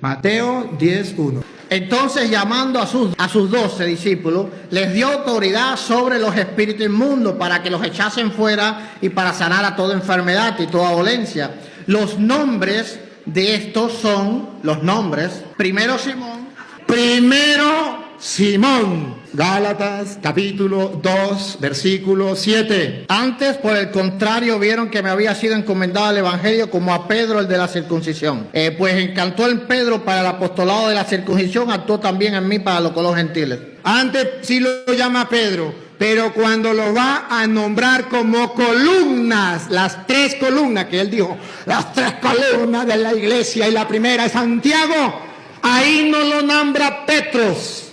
Mateo 10:1. Entonces, llamando a sus 12 discípulos, les dio autoridad sobre los espíritus inmundos para que los echasen fuera y para sanar a toda enfermedad y toda dolencia. Los nombres de estos son primero Simón. Gálatas capítulo 2 versículo 7. Antes, por el contrario, vieron que me había sido encomendado el evangelio como a Pedro el de la circuncisión. Pues encantó en Pedro para el apostolado de la circuncisión, actuó también en mí para lo con los gentiles. Antes sí lo llama Pedro, pero cuando lo va a nombrar como columnas, las 3 columnas que él dijo, las 3 columnas de la iglesia, y la primera es Santiago, ahí no lo nombra Petros.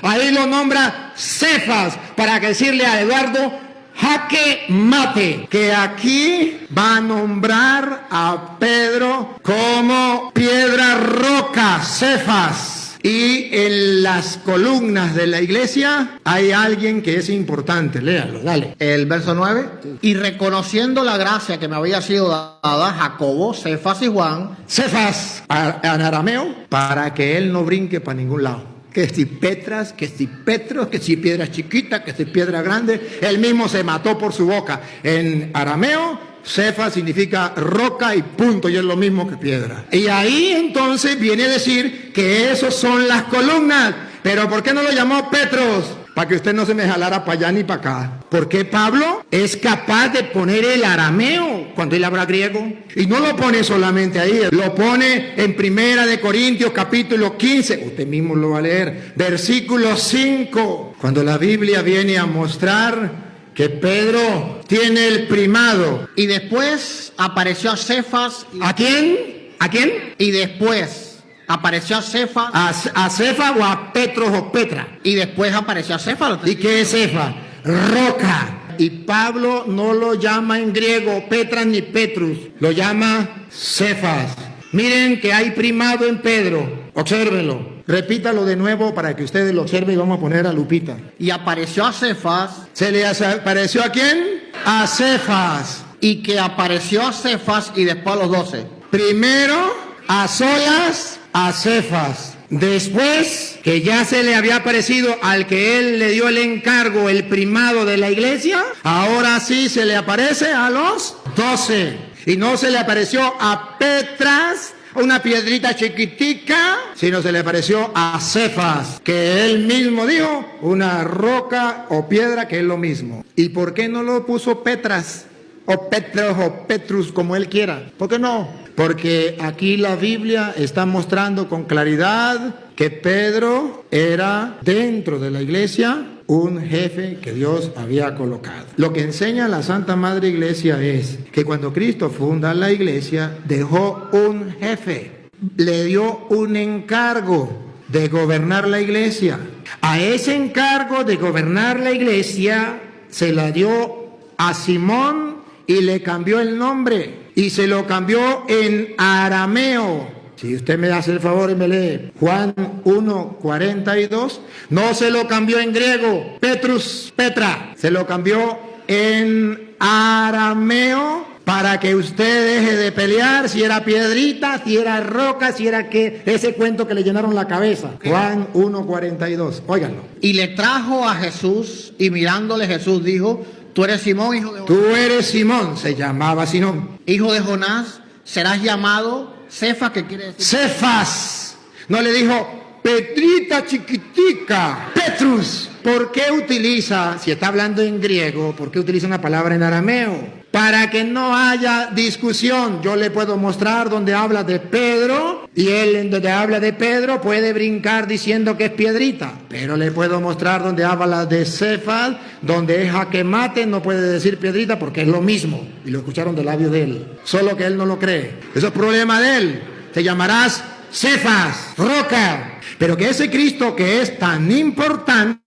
Ahí lo nombra Cefas, para decirle a Eduardo, jaque mate, que aquí va a nombrar a Pedro como piedra roca, Cefas. Y en las columnas de la iglesia hay alguien que es importante, léalo, dale. El verso 9. Sí. Y reconociendo la gracia que me había sido dada, Jacobo, Cefas y Juan. Cefas, en arameo, para que él no brinque para ningún lado. Que si Petras, que si Petros, que si piedra chiquita, que si piedra grande. Él mismo se mató por su boca. En arameo, Cefas significa roca y punto, y es lo mismo que piedra. Y ahí entonces viene a decir que esos son las columnas. Pero ¿por qué no lo llamó Petros? Para que usted no se me jalara para allá ni para acá. Porque Pablo es capaz de poner el arameo cuando él habla griego. Y no lo pone solamente ahí, lo pone en 1 de Corintios capítulo 15. Usted mismo lo va a leer. Versículo 5. Cuando la Biblia viene a mostrar que Pedro tiene el primado. Y después apareció a Cefas. ¿A quién? ¿A quién? Y después apareció a Cefas. ¿A Cefas o a Petros o Petra? Y después apareció a Cefas. ¿Y qué es Cefas? Roca. Y Pablo no lo llama en griego Petra ni Petrus, lo llama Cefas. Miren que hay primado en Pedro. Obsérvenlo. Repítalo de nuevo para que ustedes lo observen y vamos a poner a Lupita. Y apareció a Cefas. ¿Se le apareció a quién? A Cefas. Y que apareció a Cefas y después a los 12. Primero a solas a Cefas. Después que ya se le había aparecido al que él le dio el encargo, el primado de la iglesia, ahora sí se le aparece a los 12. Y no se le apareció a Petras, una piedrita chiquitica, sino se le apareció a Cefas, que él mismo dijo, una roca o piedra, que es lo mismo. ¿Y por qué no lo puso Petras? O Petros o Petrus, como él quiera. ¿Por qué no? Porque aquí la Biblia está mostrando con claridad que Pedro era dentro de la iglesia un jefe que Dios había colocado. Lo que enseña la Santa Madre Iglesia es que cuando Cristo funda la iglesia, dejó un jefe, le dio un encargo de gobernar la iglesia. A ese encargo de gobernar la iglesia se la dio a Simón y le cambió el nombre. Y se lo cambió en arameo. Si usted me hace el favor y me lee Juan 1:42, no se lo cambió en griego, Petrus, Petra, se lo cambió en arameo para que usted deje de pelear si era piedrita, si era roca, si era que ese cuento que le llenaron la cabeza. Juan 1:42, óiganlo. Y le trajo a Jesús, y mirándole Jesús dijo: Tú eres Simón, hijo de Jonás. Tú eres Simón, se llamaba Simón. Hijo de Jonás, serás llamado Cefas, que quiere decir Cefas. No le dijo Petrita chiquitica, Petrus. ¿Por qué utiliza, si está hablando en griego, por qué utiliza una palabra en arameo? Para que no haya discusión. Yo le puedo mostrar donde habla de Pedro, y él en donde habla de Pedro puede brincar diciendo que es piedrita. Pero le puedo mostrar donde habla de Cefas, donde es jaque mate, no puede decir piedrita porque es lo mismo. Y lo escucharon del labio de él. Solo que él no lo cree. Eso es problema de él. Te llamarás Cefas, roca. Pero que ese Cristo que es tan importante,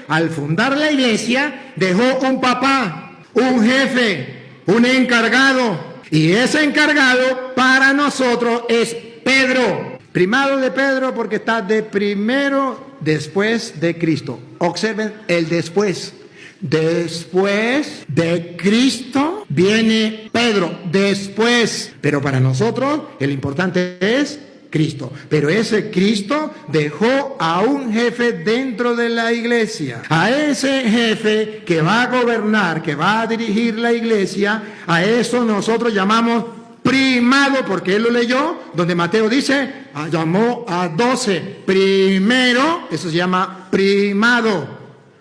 al fundar la iglesia, dejó un papá, un jefe, un encargado, y ese encargado para nosotros es Pedro. Primado de Pedro porque está de primero después de Cristo. Observen el después. Después de Cristo viene Pedro, después. Pero para nosotros el importante es Cristo. Pero ese Cristo dejó a un jefe dentro de la iglesia. A ese jefe que va a gobernar, que va a dirigir la iglesia, a eso nosotros llamamos primado, porque él lo leyó, donde Mateo dice, llamó a 12. Primero, eso se llama primado.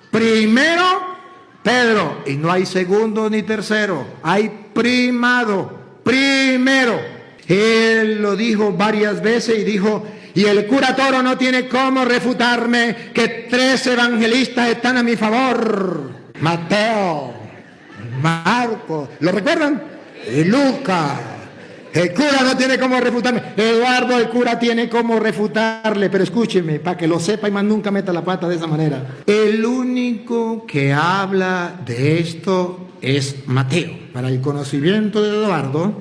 Primero, Pedro, y no hay segundo ni tercero, hay primado, primero. Él lo dijo varias veces y dijo, y el cura Toro no tiene cómo refutarme que 3 evangelistas están a mi favor. Mateo, Marcos, ¿lo recuerdan? Y Lucas. El cura no tiene cómo refutarme. Eduardo, el cura tiene cómo refutarle. Pero escúcheme, para que lo sepa y más nunca meta la pata de esa manera. El único que habla de esto es Mateo. Para el conocimiento de Eduardo,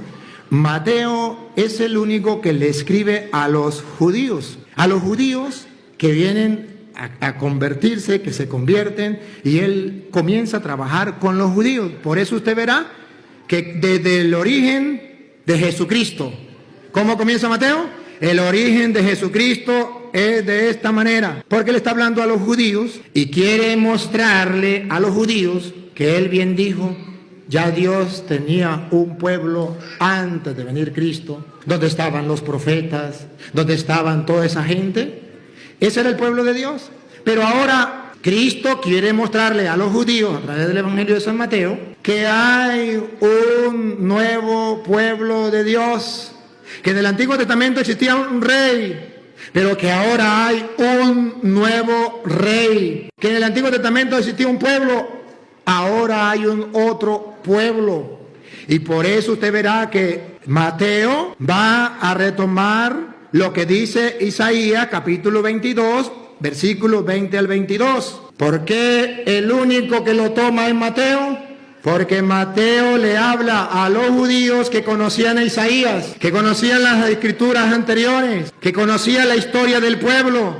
Mateo es el único que le escribe a los judíos. A los judíos que vienen a convertirse, que se convierten, y él comienza a trabajar con los judíos. Por eso usted verá que desde el origen de Jesucristo, ¿cómo comienza Mateo? El origen de Jesucristo es de esta manera, porque él está hablando a los judíos y quiere mostrarle a los judíos que él bien dijo, ya Dios tenía un pueblo antes de venir Cristo, donde estaban los profetas, donde estaban toda esa gente. Ese era el pueblo de Dios. Pero ahora Cristo quiere mostrarle a los judíos, a través del Evangelio de San Mateo, que hay un nuevo pueblo de Dios, que en el Antiguo Testamento existía un rey, pero que ahora hay un nuevo rey, que en el Antiguo Testamento existía un pueblo, ahora hay un otro pueblo. Y por eso usted verá que Mateo va a retomar lo que dice Isaías capítulo 22, versículos 20 al 22. ¿Por qué el único que lo toma es Mateo? Porque Mateo le habla a los judíos que conocían a Isaías, que conocían las escrituras anteriores, que conocían la historia del pueblo.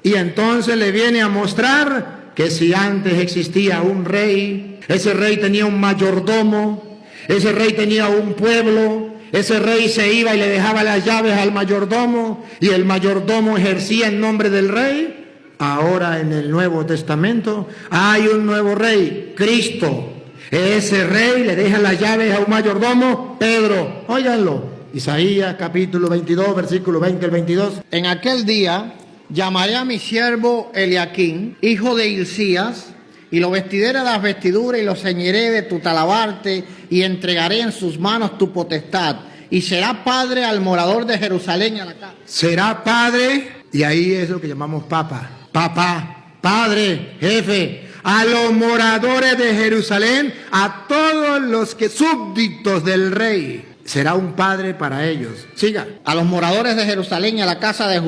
Y entonces le viene a mostrar que si antes existía un rey, ese rey tenía un mayordomo, ese rey tenía un pueblo, ese rey se iba y le dejaba las llaves al mayordomo y el mayordomo ejercía en nombre del rey. Ahora en el Nuevo Testamento hay un nuevo rey, Cristo. Ese rey le deja las llaves a un mayordomo, Pedro. Óiganlo, Isaías capítulo 22, versículo 20 al 22. En aquel día llamaré a mi siervo Eliaquín, hijo de Hilcías, y lo vestiré de las vestiduras y lo ceñiré de tu talabarte y entregaré en sus manos tu potestad. Y será padre al morador de Jerusalén y a la casa. Será padre, y ahí es lo que llamamos papa. Papá, padre, jefe, a los moradores de Jerusalén, a todos los que súbditos del rey. Será un padre para ellos. Siga. A los moradores de Jerusalén y a la casa de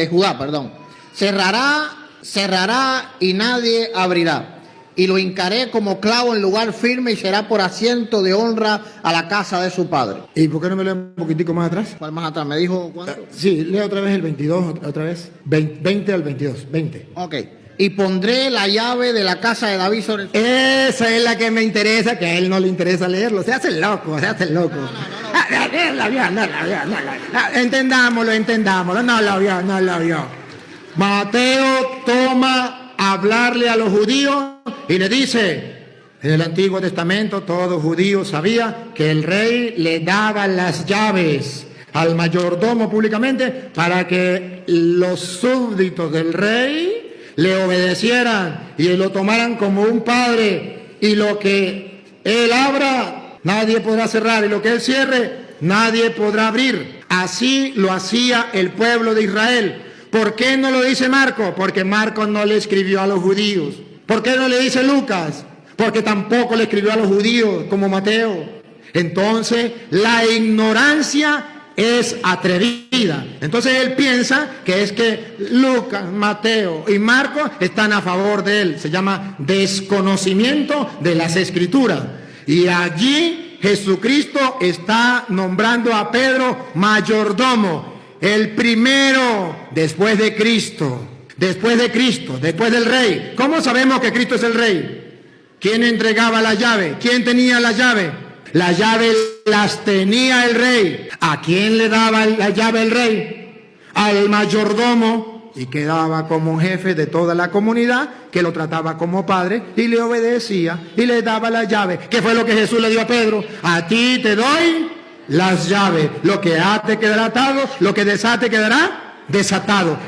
Judá. Cerrará y nadie abrirá. Y lo hincaré como clavo en lugar firme y será por asiento de honra a la casa de su padre. ¿Y por qué no me lee un poquitico más atrás? ¿Cuál más atrás? ¿Me dijo cuánto? Sí, lee otra vez el 22, otra vez. 20 al 22, 20. Ok. Y pondré la llave de la casa de David sobre el... Esa es la que me interesa, que a él no le interesa leerlo. Se hace el loco, se hace el loco. Entendámoslo, no lo vio. Mateo toma a hablarle a los judíos y le dice, en el Antiguo Testamento todo judío sabía que el rey le daba las llaves al mayordomo públicamente para que los súbditos del rey le obedecieran y lo tomaran como un padre, y lo que él abra nadie podrá cerrar, y lo que él cierre nadie podrá abrir. Así lo hacía el pueblo de Israel. ¿Por qué no lo dice Marcos? Porque Marcos no le escribió a los judíos. ¿Por qué no le dice Lucas? Porque tampoco le escribió a los judíos como Mateo. Entonces la ignorancia es atrevida. Entonces él piensa que es que Lucas, Mateo y Marcos están a favor de él. Se llama desconocimiento de las escrituras. Y allí Jesucristo está nombrando a Pedro mayordomo, el primero después de Cristo, después del rey. ¿Cómo sabemos que Cristo es el rey? ¿Quién entregaba la llave? ¿Quién tenía la llave? Las llaves las tenía el rey. ¿A quién le daba la llave el rey? Al mayordomo, y quedaba como jefe de toda la comunidad, que lo trataba como padre y le obedecía y le daba la llave. ¿Qué fue lo que Jesús le dio a Pedro? A ti te doy las llaves. Lo que ate quedará atado, lo que desate quedará desatado.